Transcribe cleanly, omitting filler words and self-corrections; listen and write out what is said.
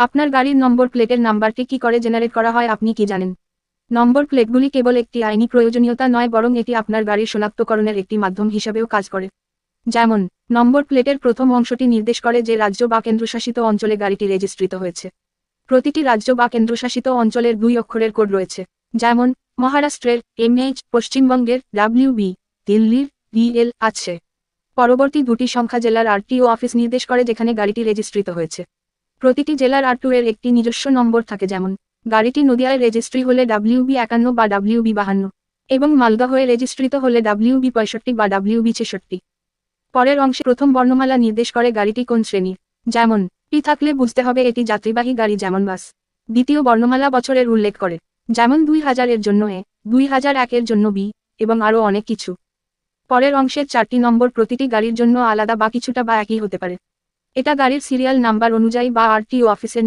আপনার গাড়ির নম্বর প্লেটের নাম্বারটি কি করে জেনারেট করা হয় আপনি কি জানেন? নম্বর প্লেটগুলি কেবল একটি আইনি প্রয়োজনীয়তা নয়, বরং এটি আপনার গাড়ির শনাক্তকরণের একটি মাধ্যম হিসাবেও কাজ করে। যেমন, নম্বর প্লেটের প্রথম অংশটি নির্দেশ করে যে রাজ্য বা কেন্দ্রশাসিত অঞ্চলে গাড়িটি রেজিস্ট্রিত হয়েছে। প্রতিটি রাজ্য বা কেন্দ্রশাসিত অঞ্চলের 2 অক্ষরের কোড রয়েছে। যেমন, মহারাষ্ট্রের MH, পশ্চিমবঙ্গের WB, দিল্লির DL আছে। পরবর্তী দুটি সংখ্যা জেলার RTO অফিস নির্দেশ করে যেখানে গাড়িটি রেজিস্ট্রিত হয়েছে। প্রতিটি জেলার R2 এর একটি নিজস্ব নম্বর থাকে, যেমন গাড়িটি নদিয়ায় রেজিস্ট্রি হলে WB51 বা WB52 এবং মালদহে রেজিস্ট্রিত হলে WB65 বা WB66। পরের অংশে প্রথম বর্ণমালা নির্দেশ করে গাড়িটি কোন শ্রেণীর। যেমন, P থাকলে বুঝতে হবে এটি যাত্রীবাহী গাড়ি, যেমন বাস। দ্বিতীয় বর্ণমালা বছরের উল্লেখ করে, যেমন 2000 এর জন্য A, 2001 এর জন্য B, এবং আরও অনেক কিছু। পরের অংশের 4টি নম্বর প্রতিটি গাড়ির জন্য আলাদা বা কিছুটা বা একই হতে পারে। এটা গাড়ির সিরিয়াল নাম্বার অনুযায়ী বা RTO অফিসের